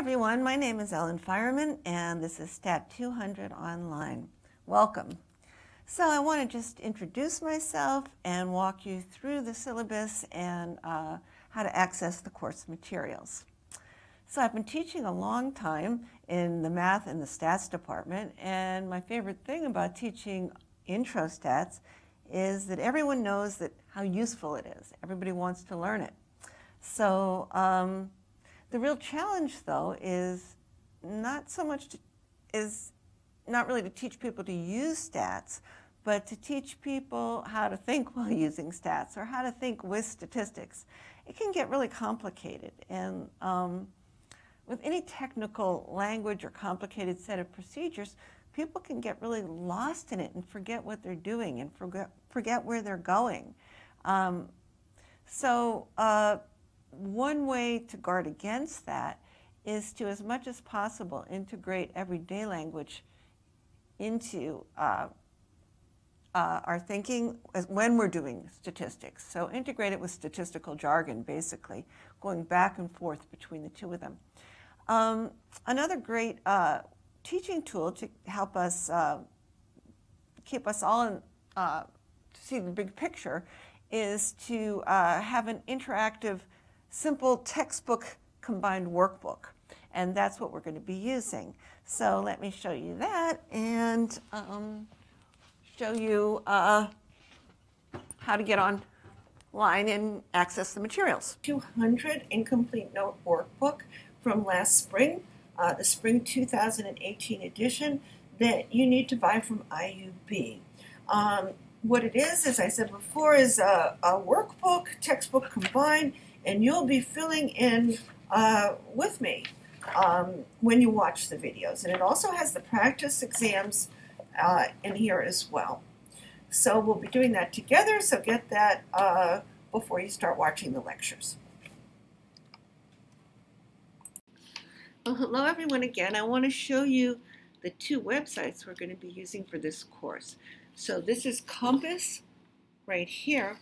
everyone, my name is Ellen Fireman and this is Stat 200 Online. Welcome. So I want to just introduce myself and walk you through the syllabus and how to access the course materials. So I've been teaching a long time in the math and the stats department, and my favorite thing about teaching intro stats is that everyone knows that how useful it is. Everybody wants to learn it. So the real challenge, though, is not really to teach people to use stats, but to teach people how to think while using stats or how to think with statistics. It can get really complicated, and with any technical language or complicated set of procedures, people can get really lost in it and forget what they're doing and forget where they're going. One way to guard against that is to, as much as possible, integrate everyday language into our thinking when we're doing statistics. So integrate it with statistical jargon, basically, going back and forth between the two of them. Another great teaching tool to help us keep us all in, to see the big picture is to have an interactive, simple textbook combined workbook. And that's what we're going to be using. So let me show you that and show you how to get online and access the materials. 200 Incomplete Note Workbook from last spring, the Spring 2018 edition that you need to buy from IUB. What it is, as I said before, is a workbook, textbook combined, and you'll be filling in with me when you watch the videos. And it also has the practice exams in here as well. So we'll be doing that together, so get that before you start watching the lectures. Well, hello everyone again. I want to show you the two websites we're going to be using for this course. So this is Compass right here,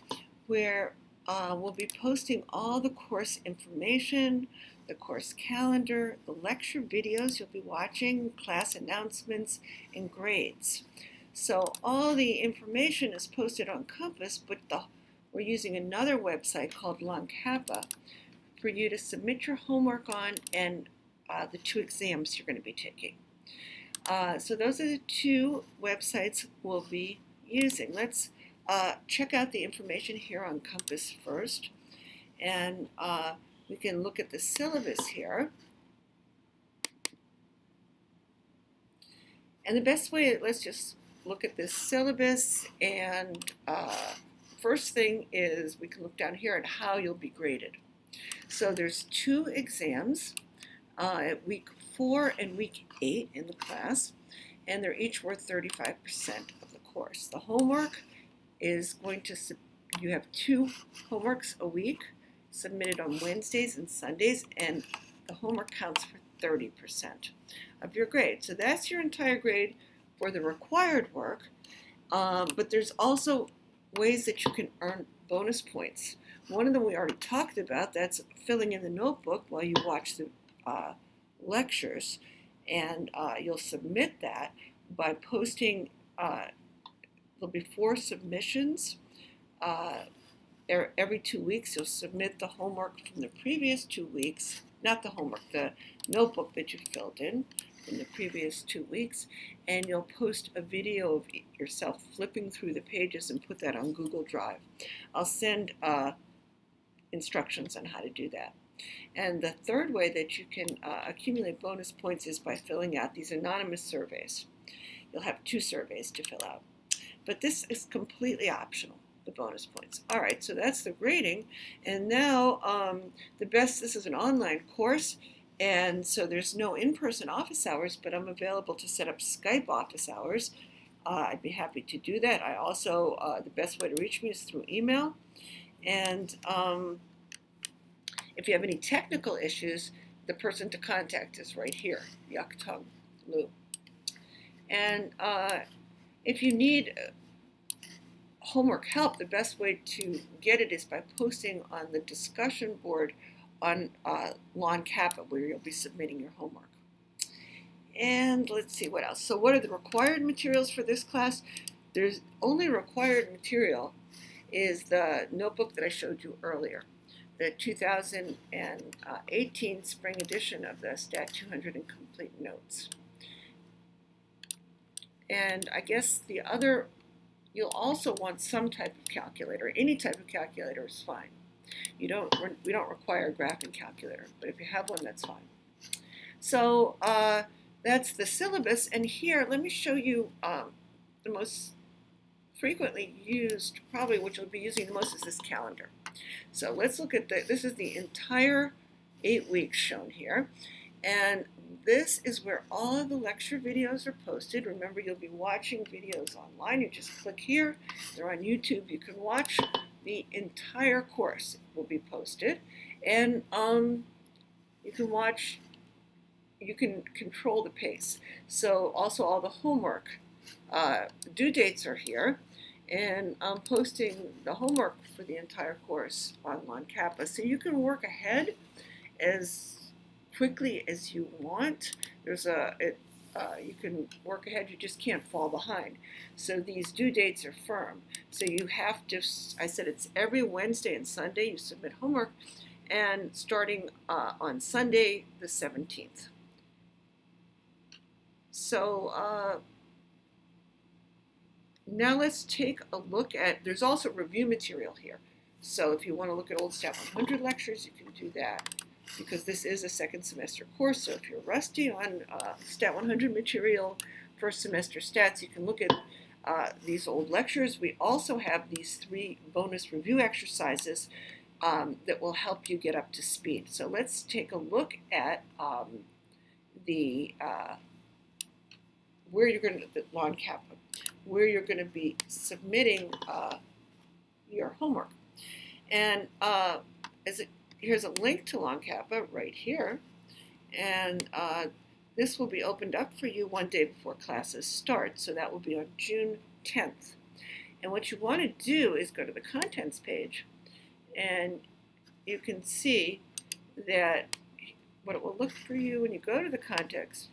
where we'll be posting all the course information, the course calendar, the lecture videos you'll be watching, class announcements, and grades. So all the information is posted on Compass, but we're using another website called LongCappa for you to submit your homework on and the two exams you're going to be taking. So those are the two websites we'll be using. Let's check out the information here on Compass first, and we can look at the syllabus here. And the best way, let's just look at this syllabus, and first thing is we can look down here at how you'll be graded. So there's two exams at week 4 and week 8 in the class, and they're each worth 35% of the course. The homework is going to, you have 2 homeworks a week submitted on Wednesdays and Sundays, and the homework counts for 30% of your grade. So that's your entire grade for the required work, but there's also ways that you can earn bonus points. One of them we already talked about, that's filling in the notebook while you watch the lectures, and you'll submit that by posting, there'll be 4 submissions. Every 2 weeks you'll submit the homework from the previous 2 weeks, not the homework, the notebook that you filled in from the previous 2 weeks, and you'll post a video of yourself flipping through the pages and put that on Google Drive. I'll send instructions on how to do that. And the third way that you can accumulate bonus points is by filling out these anonymous surveys. You'll have 2 surveys to fill out. But this is completely optional, the bonus points. All right, so that's the grading. And now this is an online course, and so there's no in-person office hours, but I'm available to set up Skype office hours. I'd be happy to do that. I also, the best way to reach me is through email. And if you have any technical issues, the person to contact is right here, Yaktung Lu. And if you need homework help, the best way to get it is by posting on the discussion board on Lawn Kappa, where you'll be submitting your homework. And let's see what else. So what are the required materials for this class? There's only required material is the notebook that I showed you earlier, the 2018 spring edition of the Stat 200 and Complete Notes. And I guess the other, you'll also want some type of calculator. Any type of calculator is fine. We don't require a graphing calculator, but if you have one, that's fine. So that's the syllabus. And here, let me show you the most frequently used, probably which you'll be using the most, is this calendar. So let's look at this is the entire 8 weeks shown here. And this is where all of the lecture videos are posted. Remember, you'll be watching videos online. You just click here. They're on YouTube. You can watch the entire course. It will be posted. And you can watch, you can control the pace. So also all the homework due dates are here. And I'm posting the homework for the entire course on Lawn Kappa. So you can work ahead as quickly as you want. You can work ahead, you just can't fall behind. So these due dates are firm. So you have to, I said it's every Wednesday and Sunday you submit homework, and starting on Sunday the 17th. So now let's take a look at, there's also review material here. So if you want to look at old Stat 100 lectures, you can do that, because this is a second semester course. So if you're rusty on Stat 100 material, first semester stats, you can look at these old lectures. We also have these 3 bonus review exercises that will help you get up to speed. So let's take a look at where you're going to, the Lawn Kappa, where you're going to be submitting your homework. And here's a link to Lawn Kappa right here. And this will be opened up for you one day before classes start. So that will be on June 10th. And what you want to do is go to the contents page, and you can see that what it will look for you when you go to the contents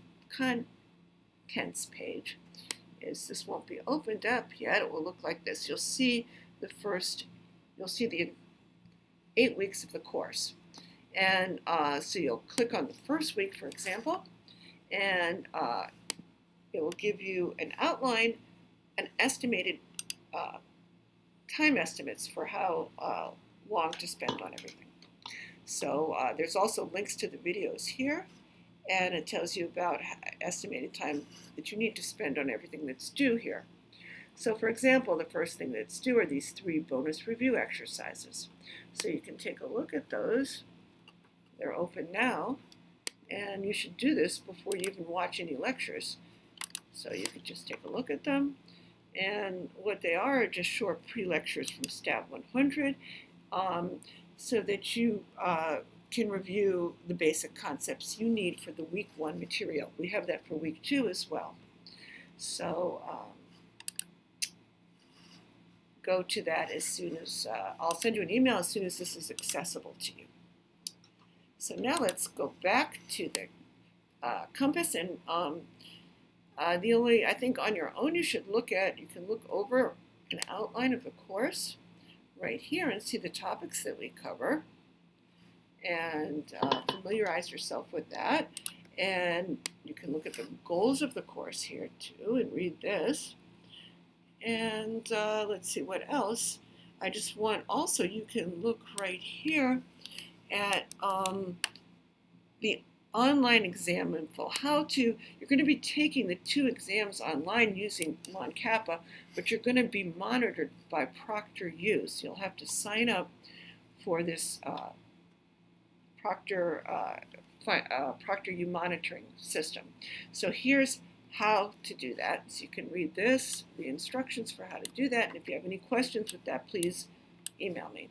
page is, this won't be opened up yet. It will look like this. You'll see the 8 weeks of the course. And so you'll click on the first week, for example, and it will give you an outline, an estimated time estimates for how long to spend on everything. So there's also links to the videos here, and it tells you about estimated time that you need to spend on everything that's due here. So for example, the first thing that's due are these 3 bonus review exercises. So you can take a look at those. They're open now, and you should do this before you even watch any lectures. So you can just take a look at them. And what they are just short pre-lectures from Stat 100, so that you can review the basic concepts you need for the week 1 material. We have that for week 2 as well. So go to that as soon as, I'll send you an email as soon as this is accessible to you. So now let's go back to the compass, and I think on your own you should look at, you can look over an outline of the course right here and see the topics that we cover, and familiarize yourself with that. And you can look at the goals of the course here too and read this. And let's see what else. I just want also, you can look right here at the online exam info. You're going to be taking the 2 exams online using Lawn Kappa, but you're going to be monitored by ProctorU. So you'll have to sign up for this ProctorU monitoring system. So here's how to do that. So you can read this, the instructions for how to do that, and if you have any questions with that, please email me.